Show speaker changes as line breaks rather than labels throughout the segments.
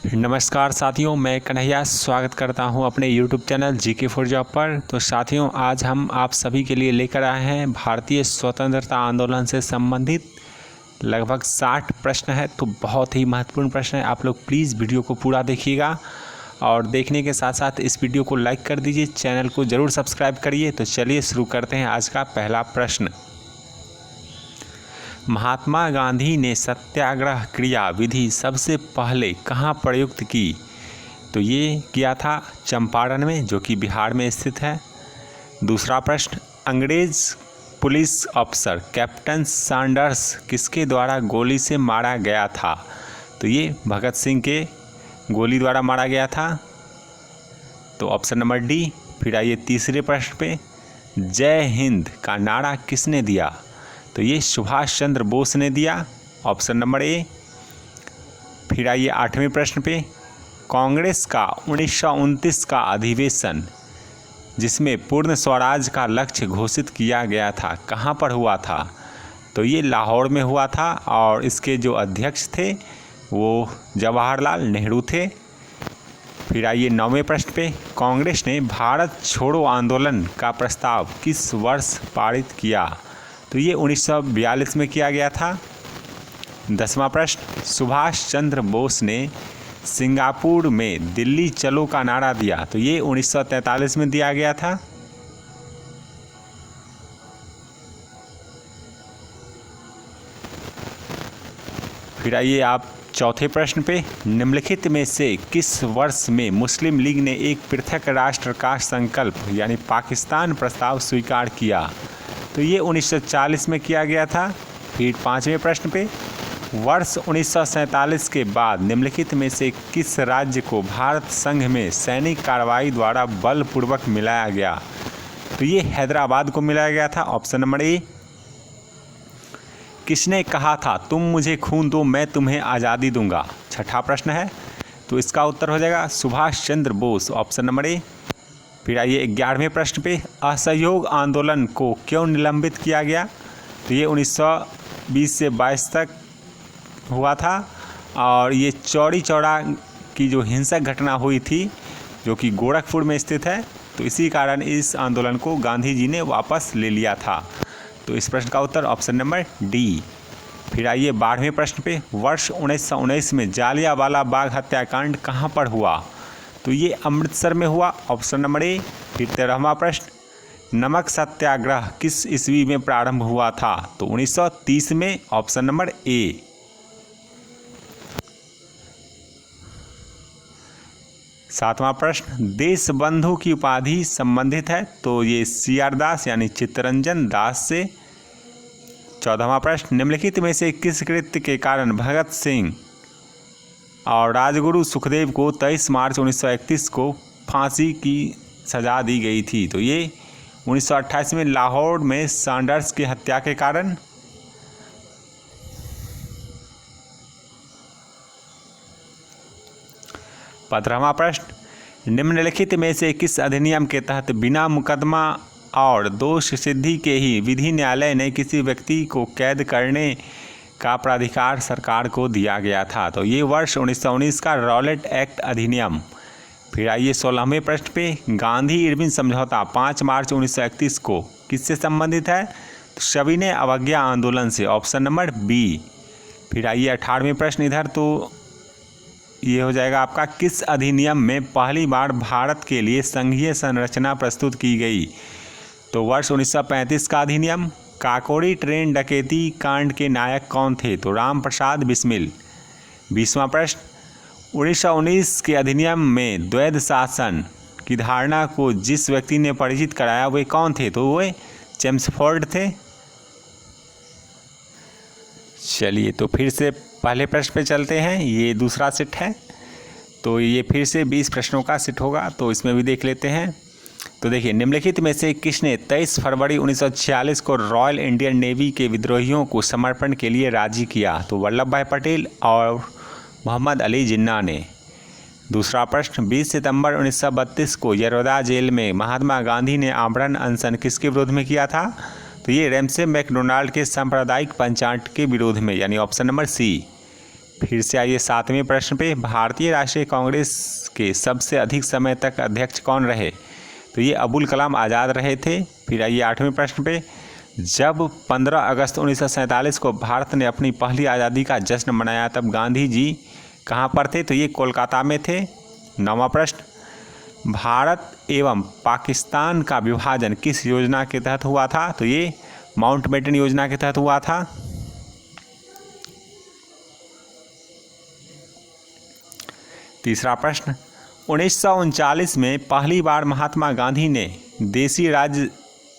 नमस्कार साथियों, मैं कन्हैया स्वागत करता हूं अपने YouTube channel GK for job पर। तो साथियों, आज हम आप सभी के लिए लेकर आए हैं भारतीय स्वतंत्रता आंदोलन से संबंधित लगभग 60 प्रश्न है। तो बहुत ही महत्वपूर्ण प्रश्न है। आप लोग प्लीज़ वीडियो को पूरा देखिएगा और देखने के साथ साथ इस वीडियो को लाइक कर दीजिए, चैनल को ज़रूर सब्सक्राइब करिए। तो चलिए शुरू करते हैं आज का पहला प्रश्न। महात्मा गांधी ने सत्याग्रह क्रिया विधि सबसे पहले कहाँ प्रयुक्त की? तो ये किया था चंपारण में, जो कि बिहार में स्थित है। दूसरा प्रश्न, अंग्रेज पुलिस अफसर कैप्टन सैंडर्स किसके द्वारा गोली से मारा गया था? तो ये भगत सिंह के गोली द्वारा मारा गया था। तो ऑप्शन नंबर डी। फिर आइए तीसरे प्रश्न पे, जय हिंद का नारा किसने दिया? तो ये सुभाष चंद्र बोस ने दिया, ऑप्शन नंबर ए। फिर आइए आठवें प्रश्न पे, कांग्रेस का 1929 का अधिवेशन जिसमें पूर्ण स्वराज का लक्ष्य घोषित किया गया था, कहाँ पर हुआ था? तो ये लाहौर में हुआ था और इसके जो अध्यक्ष थे वो जवाहरलाल नेहरू थे। फिर आइए नौवें प्रश्न पे, कांग्रेस ने भारत छोड़ो आंदोलन का प्रस्ताव किस वर्ष पारित किया? तो ये 1942 में किया गया था। 10वां प्रश्न, सुभाष चंद्र बोस ने सिंगापुर में दिल्ली चलो का नारा दिया, तो ये 1943 में दिया गया था। फिर आइए आप चौथे प्रश्न पे, निम्नलिखित में से किस वर्ष में मुस्लिम लीग ने एक पृथक राष्ट्र का संकल्प यानी पाकिस्तान प्रस्ताव स्वीकार किया? तो ये 1940 में किया गया था। फिर पाँचवें प्रश्न पे, वर्ष 1947 के बाद निम्नलिखित में से किस राज्य को भारत संघ में सैनिक कार्रवाई द्वारा बलपूर्वक मिलाया गया? तो ये हैदराबाद को मिलाया गया था, ऑप्शन नंबर ए। किसने कहा था तुम मुझे खून दो मैं तुम्हें आज़ादी दूंगा? छठा प्रश्न है, तो इसका उत्तर हो जाएगा Subhash Chandra Bose, option number A. फिर आइए 11वें प्रश्न पे, असहयोग आंदोलन को क्यों निलंबित किया गया? तो ये 1920 से 22 तक हुआ था और ये चौड़ी चौड़ा की जो हिंसक घटना हुई थी जो कि गोरखपुर में स्थित है, तो इसी कारण इस आंदोलन को गांधी जी ने वापस ले लिया था। तो इस प्रश्न का उत्तर ऑप्शन नंबर डी। फिर आइए 12वें प्रश्न पे, वर्ष 1919 में जालियांवाला बाग हत्याकांड कहाँ पर हुआ? तो ये अमृतसर में हुआ, ऑप्शन नंबर ए। फिर 13वां प्रश्न, नमक सत्याग्रह किस ईस्वी में प्रारंभ हुआ था? तो 1930 में, ऑप्शन नंबर ए। 7वां प्रश्न, देश बंधु की उपाधि संबंधित है, तो ये CR दास यानी चित्तरंजन दास से। 14वां प्रश्न, निम्नलिखित में से किस कृत्य के कारण भगत सिंह और राजगुरु सुखदेव को 23 मार्च 1931 को फांसी की सज़ा दी गई थी? तो ये 1928 में लाहौर में सैंडर्स की हत्या के कारण। 15वां प्रश्न, निम्नलिखित में से किस अधिनियम के तहत बिना मुकदमा और दोष सिद्धि के ही विधि न्यायालय ने किसी व्यक्ति को कैद करने का प्राधिकार सरकार को दिया गया था? तो ये वर्ष 1919 का रॉलेट एक्ट अधिनियम। फिर आइए 16वें प्रश्न पे, गांधी इरविन समझौता 5 मार्च 1931 को किससे संबंधित है? तो सविनय अवज्ञा आंदोलन से, ऑप्शन नंबर बी। फिर आइए 18वें प्रश्न इधर, तो ये हो जाएगा आपका, किस अधिनियम में पहली बार भारत के लिए संघीय संरचना प्रस्तुत की गई? तो वर्ष 1935 का अधिनियम। काकोरी ट्रेन डकैती कांड के नायक कौन थे? तो राम प्रसाद बिस्मिल। 20वां प्रश्न, 1919 के अधिनियम में द्वैध शासन की धारणा को जिस व्यक्ति ने परिचित कराया वे कौन थे? तो वे चेम्सफोर्ड थे। चलिए, तो फिर से पहले प्रश्न पे चलते हैं। ये दूसरा सेट है, तो ये फिर से 20 प्रश्नों का सेट होगा, तो इसमें भी देख लेते हैं। तो देखिए, निम्नलिखित में से किसने 23 फरवरी 1946 को रॉयल इंडियन नेवी के विद्रोहियों को समर्पण के लिए राजी किया? तो वल्लभ भाई पटेल और मोहम्मद अली जिन्ना ने। दूसरा प्रश्न, 20 सितंबर 1932 को यरोदा जेल में महात्मा गांधी ने आमरण अनशन किसके विरोध में किया था? तो ये रेमसे मैकडोनाल्ड के सांप्रदायिक पंचायत के विरोध में, यानी ऑप्शन नंबर सी। फिर से आइए 7वें प्रश्न पे, भारतीय राष्ट्रीय कांग्रेस के सबसे अधिक समय तक अध्यक्ष कौन रहे? तो ये अबुल कलाम आज़ाद रहे थे। फिर आइए 8वें प्रश्न पे, जब 15 अगस्त 1947 को भारत ने अपनी पहली आज़ादी का जश्न मनाया तब गांधी जी कहाँ पर थे? तो ये कोलकाता में थे। 9वां प्रश्न, भारत एवं पाकिस्तान का विभाजन किस योजना के तहत हुआ था? तो ये माउंटबेटन योजना के तहत हुआ था। 3रा प्रश्न, 1939 में पहली बार महात्मा गांधी ने देसी राज्य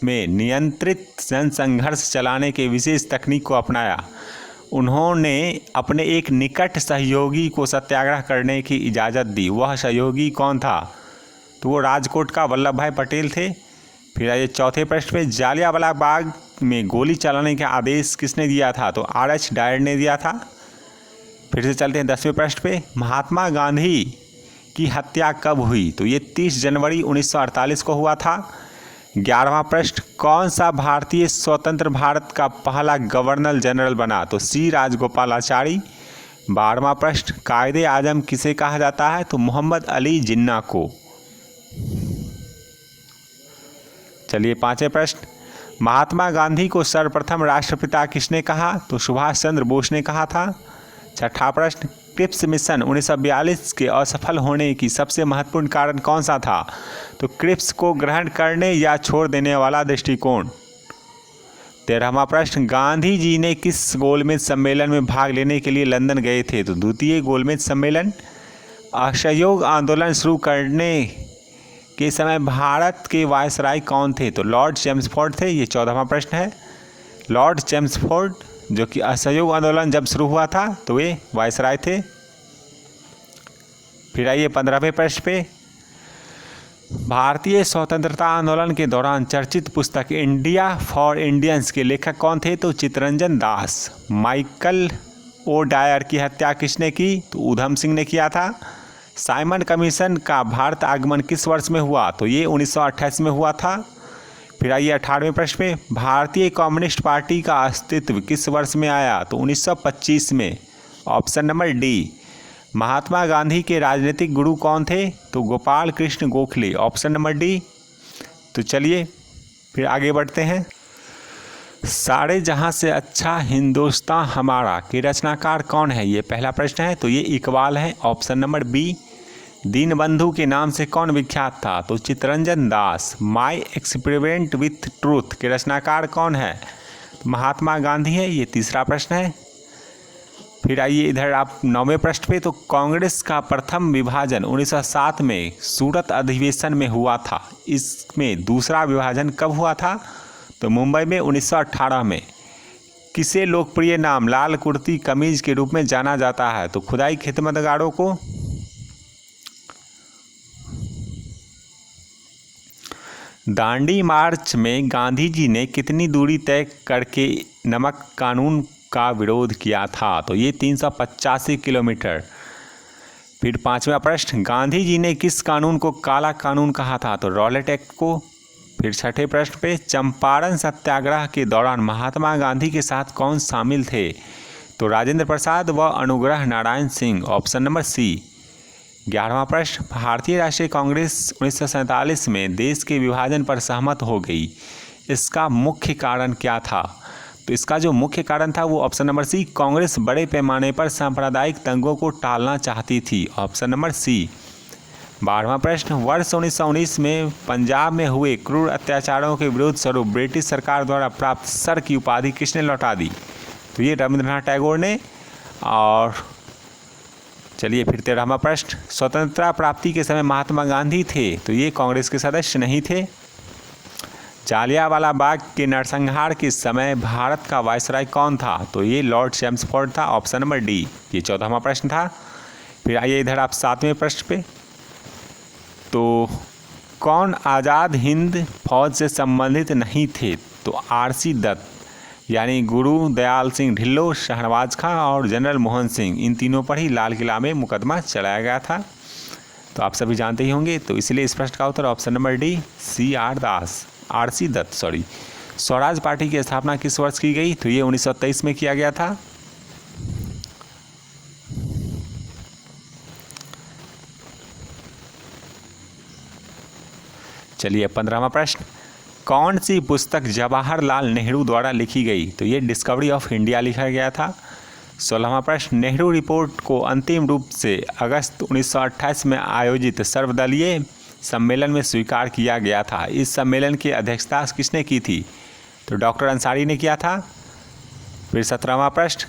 में नियंत्रित जनसंघर्ष चलाने के विशेष तकनीक को अपनाया। उन्होंने अपने एक निकट सहयोगी को सत्याग्रह करने की इजाज़त दी। वह सहयोगी कौन था? तो वो राजकोट का वल्लभ भाई पटेल थे। फिर आइए 4थे प्रश्न पे, जालियांवाला बाग में गोली चलाने का आदेश किसने दिया था? तो R.H. डायर ने दिया था। फिर से चलते हैं 10वें प्रश्न पे, महात्मा गांधी की हत्या कब हुई? तो ये 30 जनवरी 1948 को हुआ था। 11वां प्रश्न, कौन सा भारतीय स्वतंत्र भारत का पहला गवर्नर जनरल बना? तो C. राजगोपालाचारी। 12वां प्रश्न, कायदे आजम किसे कहा जाता है? तो मोहम्मद अली जिन्ना को। चलिए 5वें प्रश्न, महात्मा गांधी को सर्वप्रथम राष्ट्रपिता किसने कहा? तो सुभाष चंद्र बोस ने कहा था। 6ठा प्रश्न, क्रिप्स मिशन 1942 के असफल होने की सबसे महत्वपूर्ण कारण कौन सा था? तो क्रिप्स को ग्रहण करने या छोड़ देने वाला दृष्टिकोण। 13वां प्रश्न, गांधी जी ने किस गोलमेज सम्मेलन में भाग लेने के लिए लंदन गए थे? तो द्वितीय गोलमेज सम्मेलन। असहयोग आंदोलन शुरू करने के समय भारत के वायसराय कौन थे? तो लॉर्ड चेम्सफोर्ड थे। ये 14वां प्रश्न है। लॉर्ड चेम्सफोर्ड जो कि असहयोग आंदोलन जब शुरू हुआ था तो वे वायसराय थे। फिर आइए 15वें प्रश्न पे, भारतीय स्वतंत्रता आंदोलन के दौरान चर्चित पुस्तक इंडिया फॉर इंडियंस के लेखक कौन थे? तो Chittaranjan Das. Michael O Dyer की हत्या किसने की? तो ऊधम सिंह ने किया था। साइमन कमीशन का भारत आगमन किस वर्ष में हुआ? तो ये 1928 में हुआ था। फिर आइए 18वें प्रश्न में, भारतीय कम्युनिस्ट पार्टी का अस्तित्व किस वर्ष में आया? तो 1925 में। Option number D. Mahatma Gandhi के राजनीतिक गुरु कौन थे? तो Gopal Krishna Gokhale. Option number D. तो चलिए फिर आगे बढ़ते हैं। सारे जहां से अच्छा हिंदुस्तान हमारा के रचनाकार कौन है? ये पहला प्रश्न है। तो ये इकबाल है। Option number B. दीनबंधु के नाम से कौन विख्यात था? तो Chittaranjan Das. My experiment with truth के रचनाकार कौन है? महात्मा गांधी है। ये तीसरा प्रश्न है। फिर आइए इधर आप 9वें प्रश्न पे, तो कांग्रेस का प्रथम विभाजन 1907 में सूरत अधिवेशन में हुआ था। इसमें दूसरा विभाजन कब हुआ था? तो मुंबई में 1918 में। किसे लोकप्रिय नाम लाल कुर्ती कमीज के रूप में जाना जाता है? तो खुदाई खिदमतगारों को। दांडी मार्च में गांधी जी ने कितनी दूरी तय करके नमक कानून का विरोध किया था? तो ये 385 किलोमीटर। फिर 5वां प्रश्न, गांधी जी ने किस कानून को काला कानून कहा था? तो रॉलेट एक्ट को। फिर 6ठे प्रश्न पे, चंपारण सत्याग्रह के दौरान महात्मा गांधी के साथ कौन शामिल थे? तो राजेंद्र प्रसाद व Anugrah Narayan Singh. Option number C. 11वां प्रश्न, भारतीय राष्ट्रीय कांग्रेस 1947 में देश के विभाजन पर सहमत हो गई। इसका मुख्य कारण क्या था? तो इसका जो मुख्य कारण था वो ऑप्शन नंबर सी, कांग्रेस बड़े पैमाने पर सांप्रदायिक दंगों को टालना चाहती थी। ऑप्शन नंबर सी। 12वां प्रश्न, वर्ष 1919 में पंजाब में हुए क्रूर अत्याचारों के विरोध स्वरूप ब्रिटिश सरकार द्वारा प्राप्त सर की उपाधि किसने लौटा दी? तो ये रविंद्रनाथ टैगोर ने। और चलिए फिर 13वां प्रश्न, स्वतंत्रता प्राप्ति के समय महात्मा गांधी थे, तो ये कांग्रेस के सदस्य नहीं थे। जालियांवाला बाग के नरसंहार के समय भारत का वायसराय कौन था? तो ये लॉर्ड चेम्सफोर्ड था। Option number D. ये 14वां प्रश्न था। फिर आइए इधर आप 7वें प्रश्न पे, तो कौन आज़ाद हिंद फौज से संबंधित नहीं थे? तो R.C. दत्त, यानी गुरु दयाल सिंह ढिल्लो, शहनवाज खां और जनरल मोहन सिंह। इन तीनों पर ही लाल किला में मुकदमा चलाया गया था। तो आप सभी जानते ही होंगे। तो इसलिए इस प्रश्न का उत्तर option number D, R.C. Dutt. Swaraj party की स्थापना किस वर्ष की गई? तो ये 1923 में किया गया था। चलिए 15वां प्रश्न, कौन सी पुस्तक जवाहरलाल नेहरू द्वारा लिखी गई? तो ये डिस्कवरी ऑफ इंडिया लिखा गया था। 16वां प्रश्न, नेहरू रिपोर्ट को अंतिम रूप से अगस्त 1928 में आयोजित सर्वदलीय सम्मेलन में स्वीकार किया गया था। इस सम्मेलन की अध्यक्षता किसने की थी? तो डॉक्टर अंसारी ने किया था। फिर 17वां प्रश्न,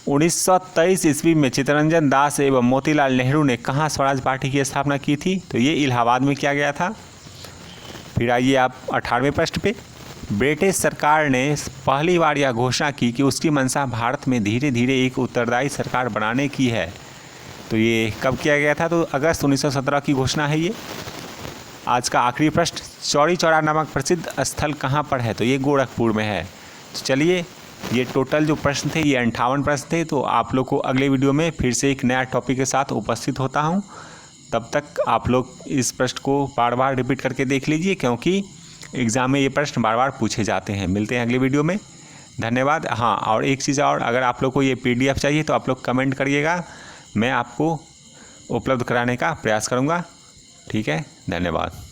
1923 ईस्वी में चित्तरंजन दास एवं मोतीलाल नेहरू ने कहाँ स्वराज पार्टी की स्थापना की थी? तो ये इलाहाबाद में किया गया था। फिर आइए आप 18वें प्रश्न पे, ब्रिटिश सरकार ने पहली बार यह घोषणा की कि उसकी मंशा भारत में धीरे धीरे एक उत्तरदायी सरकार बनाने की है। तो ये कब किया गया था? तो अगस्त 1917 की घोषणा है ये। आज का आखिरी प्रश्न, चौरी चौरा नामक प्रसिद्ध स्थल कहाँ पर है? तो ये गोरखपुर में है। तो चलिए, ये टोटल जो प्रश्न थे ये 58 प्रश्न थे। तो आप लोग को अगले वीडियो में फिर से एक नया टॉपिक के साथ उपस्थित होता हूँ। तब तक आप लोग इस प्रश्न को बार बार रिपीट करके देख लीजिए, क्योंकि एग्ज़ाम में ये प्रश्न बार बार पूछे जाते हैं। मिलते हैं अगले वीडियो में, धन्यवाद। हाँ, और एक चीज़ और, अगर आप लोग को ये PDF चाहिए तो आप लोग कमेंट करिएगा, मैं आपको उपलब्ध कराने का प्रयास करूँगा। ठीक है, धन्यवाद।